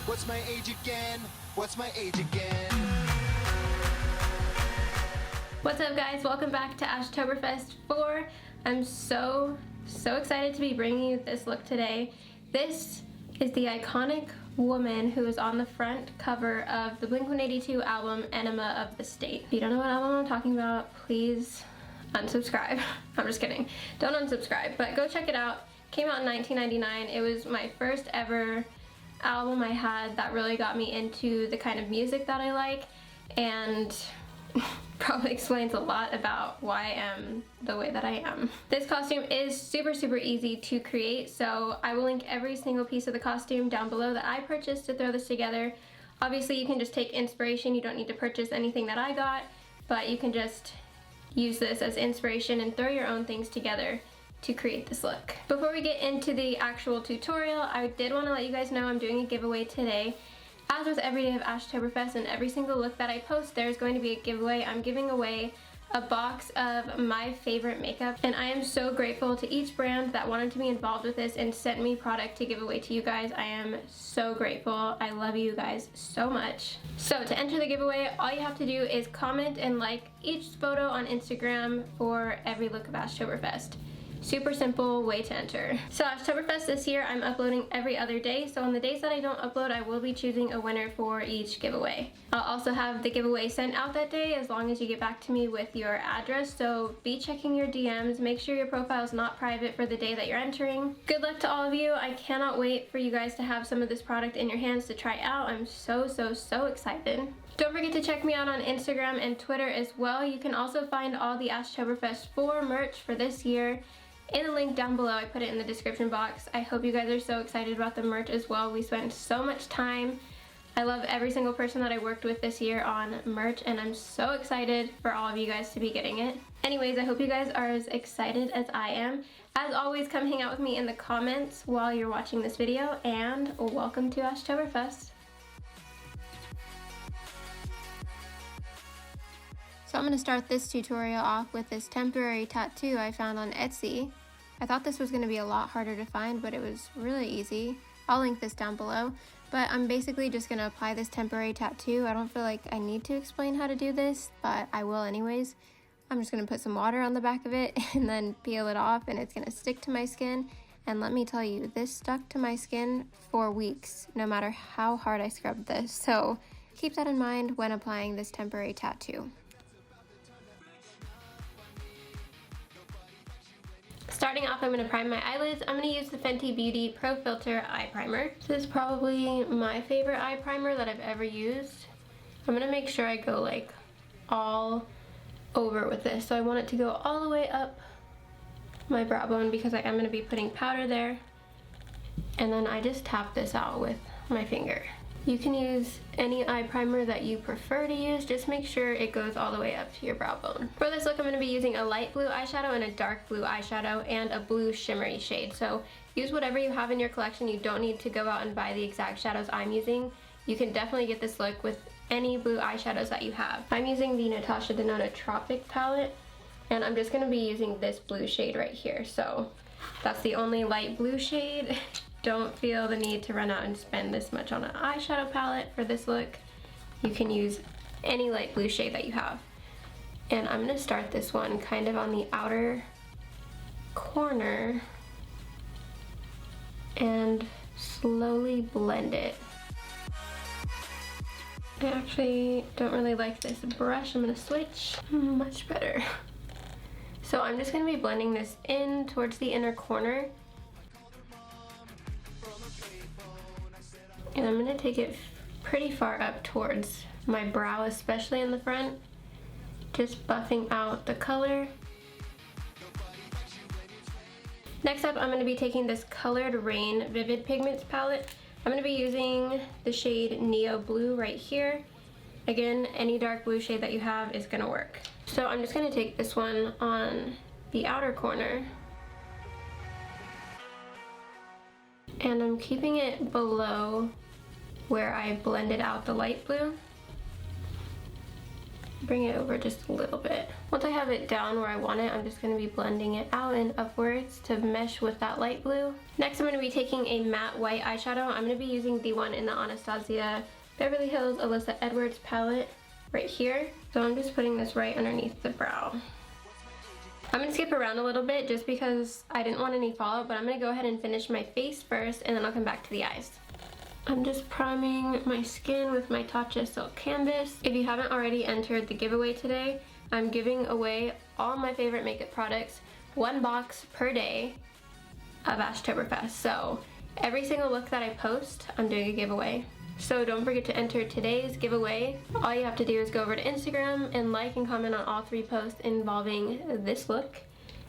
What's my age again? What's my age again? What's up guys, welcome back to ASHTOBERFEST 4. I'm so excited to be bringing you this look today. This is the iconic woman who is on the front cover of the BLINK-182 album, Enema of the State. If you don't know what album I'm talking about, please unsubscribe. I'm just kidding. Don't unsubscribe, but go check it out. Came out in 1999. It was my first ever album I had that really got me into the kind of music that I like, and probably explains a lot about why I am the way that I am. This costume is super easy to create, so I will link every single piece of the costume down below that I purchased to throw this together. Obviously you can just take inspiration, you don't need to purchase anything that I got, but you can just use this as inspiration and throw your own things together to create this look. Before we get into the actual tutorial, I did want to let you guys know I'm doing a giveaway today. As with every day of ASHTOBERFEST and every single look that I post, there's going to be a giveaway. I'm giving away a box of my favorite makeup, and I am so grateful to each brand that wanted to be involved with this and sent me product to give away to you guys. I am so grateful. I love you guys so much. So to enter the giveaway, all you have to do is comment and like each photo on Instagram for every look of ASHTOBERFEST. Super simple way to enter. So ASHTOBERFEST this year, I'm uploading every other day. So on the days that I don't upload, I will be choosing a winner for each giveaway. I'll also have the giveaway sent out that day as long as you get back to me with your address. So be checking your DMs. Make sure your profile is not private for the day that you're entering. Good luck to all of you. I cannot wait for you guys to have some of this product in your hands to try out. I'm so excited. Don't forget to check me out on Instagram and Twitter as well. You can also find all the ASHTOBERFEST 4 merch for this year in the link down below. I put it in the description box. I hope you guys are so excited about the merch as well. We spent so much time. I love every single person that I worked with this year on merch, and I'm so excited for all of you guys to be getting it. Anyways, I hope you guys are as excited as I am. As always, come hang out with me in the comments while you're watching this video, and welcome to ASHTOBERFEST. So I'm going to start this tutorial off with this temporary tattoo I found on Etsy. I thought this was going to be a lot harder to find, but it was really easy. I'll link this down below. But I'm basically just going to apply this temporary tattoo. I don't feel like I need to explain how to do this, but I will anyways. I'm just going to put some water on the back of it and then peel it off, and it's going to stick to my skin. And let me tell you, this stuck to my skin for weeks, no matter how hard I scrubbed this. So keep that in mind when applying this temporary tattoo. Starting off, I'm going to prime my eyelids. I'm going to use the Fenty Beauty Pro Filter Eye Primer. This is probably my favorite eye primer that I've ever used. I'm going to make sure I go like all over with this. So I want it to go all the way up my brow bone because I am going to be putting powder there. And then I just tap this out with my finger. You can use any eye primer that you prefer to use, just make sure it goes all the way up to your brow bone. For this look, I'm going to be using a light blue eyeshadow and a dark blue eyeshadow and a blue shimmery shade. So use whatever you have in your collection. You don't need to go out and buy the exact shadows I'm using. You can definitely get this look with any blue eyeshadows that you have. I'm using the Natasha Denona Tropic palette, and I'm just going to be using this blue shade right here. So that's the only light blue shade. Don't feel the need to run out and spend this much on an eyeshadow palette for this look. You can use any light blue shade that you have. And I'm going to start this one kind of on the outer corner and slowly blend it. I actually don't really like this brush. I'm going to switch. Much better. So I'm just going to be blending this in towards the inner corner. And I'm going to take it pretty far up towards my brow, especially in the front. Just buffing out the color. Next up, I'm going to be taking this Colored Rain Vivid Pigments palette. I'm going to be using the shade Neo Blue right here. Again, any dark blue shade that you have is going to work. So I'm just going to take this one on the outer corner. And I'm keeping it below where I blended out the light blue. Bring it over just a little bit. Once I have have it down where I want it, I'm just going to be blending it out and upwards to mesh with that light blue. Next, I'm going to be taking a matte white eyeshadow. I'm going to be using the one in the Anastasia Beverly Hills Alyssa Edwards palette right here. So I'm just putting this right underneath the brow. I'm going to skip around a little bit just because I didn't want any fallout, but I'm going to go ahead and finish my face first and then I'll come back to the eyes. I'm just priming my skin with my Tatcha Silk Canvas. If you haven't already entered the giveaway today, I'm giving away all my favorite makeup products, 1 box per day of ASHTOBERFEST. So every single look that I post, I'm doing a giveaway. So don't forget to enter today's giveaway. All you have to do is go over to Instagram and like and comment on all 3 posts involving this look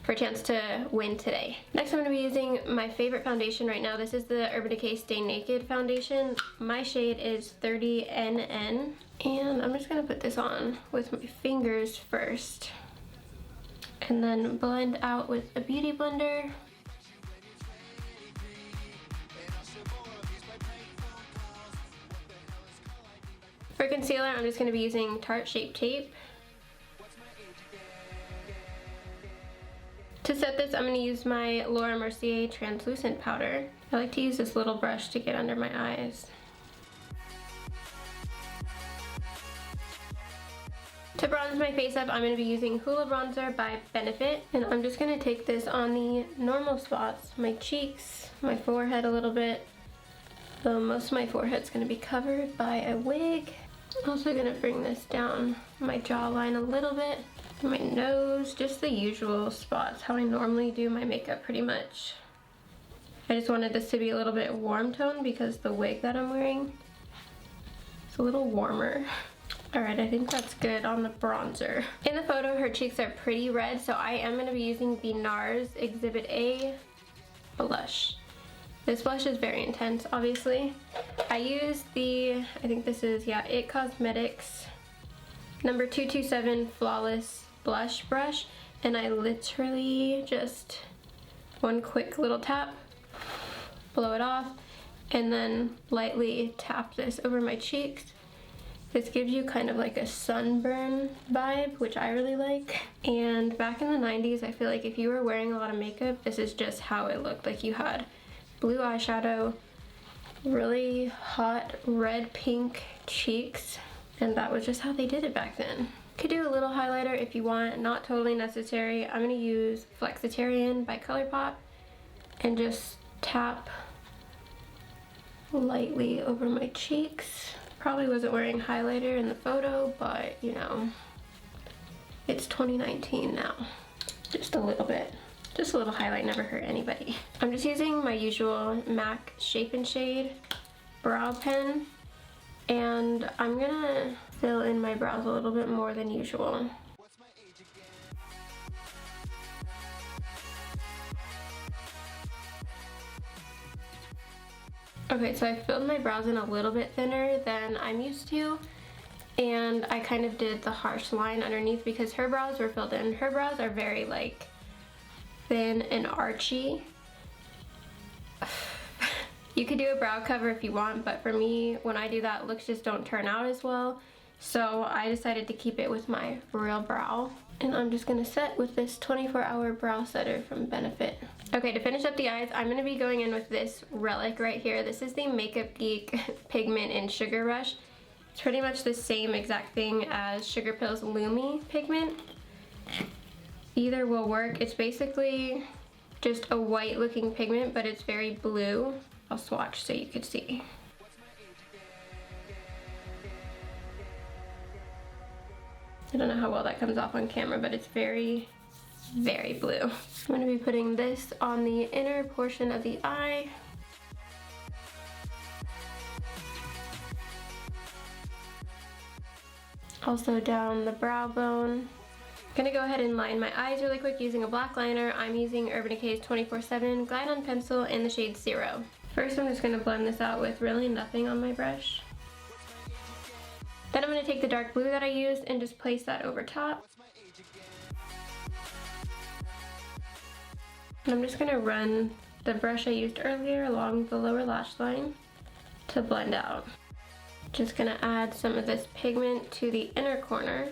for a chance to win today. Next, I'm going to be using my favorite foundation right now. This is the Urban Decay Stay Naked foundation. My shade is 30NN, and I'm just going to put this on with my fingers first and then blend out with a beauty blender. For concealer, I'm just going to be using Tarte Shape Tape. To set this, I'm going to use my Laura Mercier translucent powder. I like to use this little brush to get under my eyes. To bronze my face up, I'm going to be using Hoola Bronzer by Benefit. And I'm just going to take this on the normal spots, my cheeks, my forehead a little bit. Though most of my forehead's going to be covered by a wig. I'm also going to bring this down my jawline a little bit. My nose, just the usual spots, how I normally do my makeup pretty much. I just wanted this to be a little bit warm tone because the wig that I'm wearing is a little warmer. Alright, I think that's good on the bronzer. In the photo, her cheeks are pretty red, so I am going to be using the NARS Exhibit A blush. This blush is very intense, obviously. I use the, I think this is, yeah, IT Cosmetics number 227 Flawless Blush Brush, and I literally just one quick little tap, blow it off, and then lightly tap this over my cheeks. This gives you kind of like a sunburn vibe, which I really like. And back in the 90s, I feel like if you were wearing a lot of makeup, this is just how it looked. Like you had blue eyeshadow, really hot red pink cheeks, and that was just how they did it back then. Could do a little highlighter if you want, not totally necessary. I'm going to use Flexitarian by ColourPop and just tap lightly over my cheeks. Probably wasn't wearing highlighter in the photo, but you know, it's 2019 now. Just a little bit. Just a little highlight never hurt anybody. I'm just using my usual MAC Shape and Shade brow pen, and I'm gonna fill in my brows a little bit more than usual. Okay, so I filled my brows in a little bit thinner than I'm used to, and I kind of did the harsh line underneath because her brows were filled in. Her brows are very like thin and archy. You could do a brow cover if you want, but for me, when I do that, looks just don't turn out as well. So I decided to keep it with my real brow. And I'm just gonna set with this 24-hour brow setter from Benefit. Okay, to finish up the eyes, I'm gonna be going in with this relic right here. This is the Makeup Geek Pigment in Sugar Rush. It's pretty much the same exact thing as Sugar Pill's Lumi pigment. Either will work. It's basically just a white looking pigment, but it's very blue. I'll swatch so you could see. I don't know how well that comes off on camera, but it's very, very blue. I'm going to be putting this on the inner portion of the eye. Also down the brow bone. I'm gonna go ahead and line my eyes really quick using a black liner. I'm using Urban Decay's 24/7 Glide On Pencil in the shade 0. First, I'm just gonna blend this out with really nothing on my brush. Then I'm gonna take the dark blue that I used and just place that over top. And I'm just gonna run the brush I used earlier along the lower lash line to blend out. Just gonna add some of this pigment to the inner corner.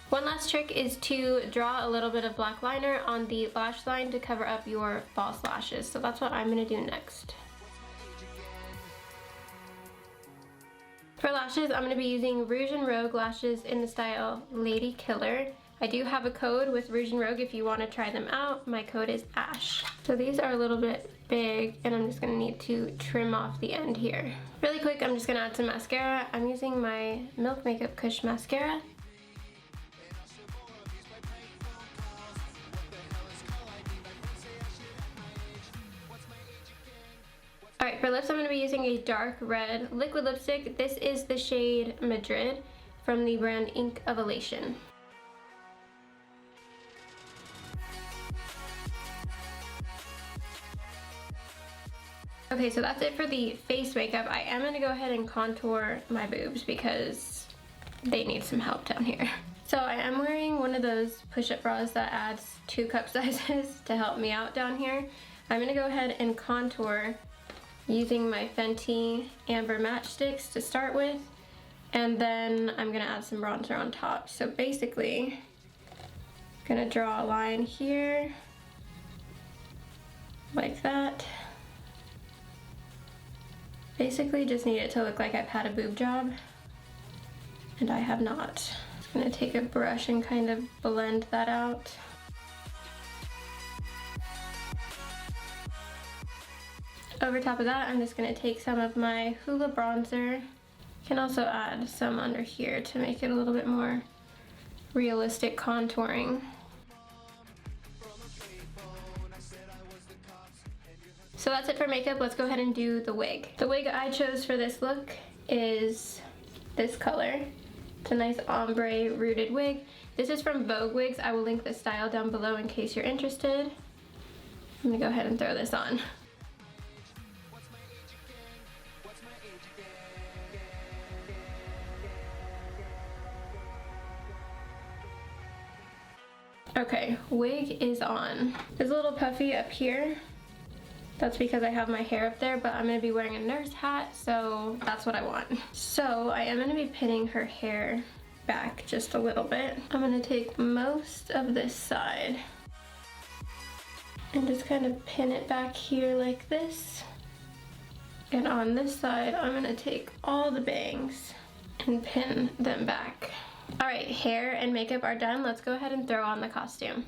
One last trick is to draw a little bit of black liner on the lash line to cover up your false lashes. So that's what I'm gonna do next. For lashes, I'm going to be using Rouge and Rogue lashes in the style Lady Killer. I do have a code with Rouge and Rogue if you want to try them out. My code is ASH. So these are a little bit big and I'm just going to need to trim off the end here. Really quick, I'm just going to add some mascara. I'm using my Milk Makeup Kush mascara. Alright, for lips I'm going to be using a dark red liquid lipstick. This is the shade Madrid from the brand Ink of Elation. Okay, so that's it for the face makeup. I am going to go ahead and contour my boobs because they need some help down here. So I am wearing one of those push-up bras that adds 2 cup sizes to help me out down here. I'm going to go ahead and contour using my Fenty Amber Matchsticks to start with, and then I'm gonna add some bronzer on top. So basically, I'm gonna draw a line here, like that. Basically just need it to look like I've had a boob job, and I have not. Just gonna take a brush and kind of blend that out. Over top of that, I'm just going to take some of my Hoola bronzer. You can also add some under here to make it a little bit more realistic contouring. So that's it for makeup. Let's go ahead and do the wig. The wig I chose for this look is this color. It's a nice ombre rooted wig. This is from Vogue Wigs. I will link the style down below in case you're interested. I'm going to go ahead and throw this on. Okay, wig is on. It's a little puffy up here. That's because I have my hair up there, but I'm gonna be wearing a nurse hat, so that's what I want. So I am gonna be pinning her hair back just a little bit. I'm gonna take most of this side and just kind of pin it back here like this. And on this side, I'm gonna take all the bangs and pin them back. Alright, hair and makeup are done. Let's go ahead and throw on the costume.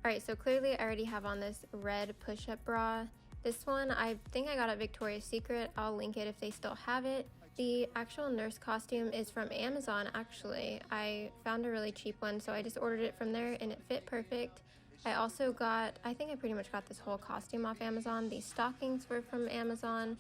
Alright, so clearly I already have on this red push-up bra. This one, I think I got at Victoria's Secret. I'll link it if they still have it. The actual nurse costume is from Amazon, actually. I found a really cheap one, so I just ordered it from there and it fit perfect. I also got, I think I pretty much got this whole costume off Amazon. These stockings were from Amazon.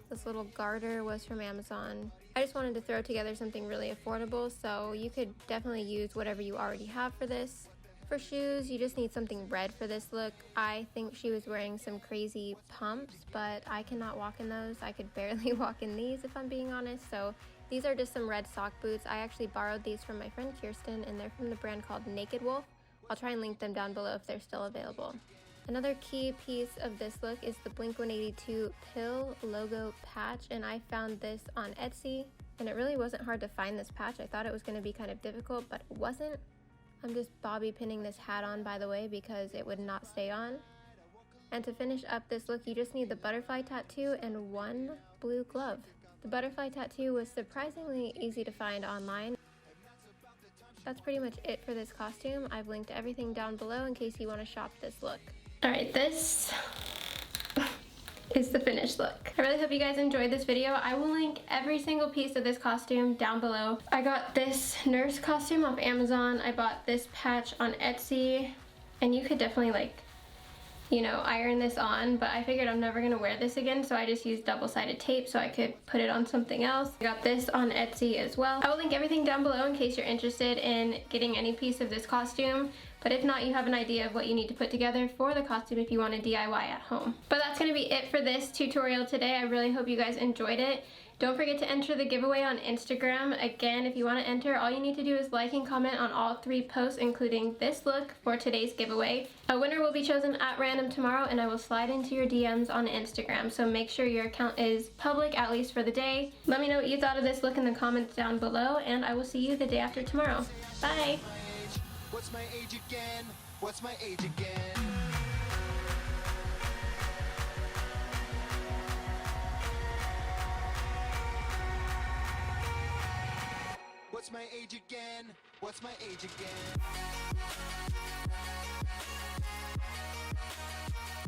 This little garter was from Amazon. I just wanted to throw together something really affordable, so you could definitely use whatever you already have for this. For shoes, you just need something red for this look. I think she was wearing some crazy pumps, but I cannot walk in those. I could barely walk in these if I'm being honest, so these are just some red sock boots. I actually borrowed these from my friend Kirsten, and they're from the brand called Naked Wolf. I'll try and link them down below if they're still available. Another key piece of this look is the BLINK-182 pill logo patch, and I found this on Etsy, and it really wasn't hard to find this patch. I thought it was going to be kind of difficult, but it wasn't. I'm just bobby pinning this hat on, by the way, because it would not stay on. And to finish up this look, you just need the butterfly tattoo and one blue glove. The butterfly tattoo was surprisingly easy to find online. That's pretty much it for this costume. I've linked everything down below in case you want to shop this look. Alright, this is the finished look. I really hope you guys enjoyed this video. I will link every single piece of this costume down below. I got this nurse costume off Amazon. I bought this patch on Etsy, and you could definitely, like, you know, iron this on, but I figured I'm never gonna wear this again, so I just used double-sided tape so I could put it on something else. I got this on Etsy as well. I will link everything down below in case you're interested in getting any piece of this costume, but if not, you have an idea of what you need to put together for the costume if you want to DIY at home. But that's gonna be it for this tutorial today. I really hope you guys enjoyed it. Don't forget to enter the giveaway on Instagram. Again, if you want to enter, all you need to do is like and comment on all 3 posts, including this look for today's giveaway. A winner will be chosen at random tomorrow, and I will slide into your DMs on Instagram, so make sure your account is public, at least for the day. Let me know what you thought of this look in the comments down below, and I will see you the day after tomorrow. Bye! What's my age again? What's my age again? What's my age again? What's my age again?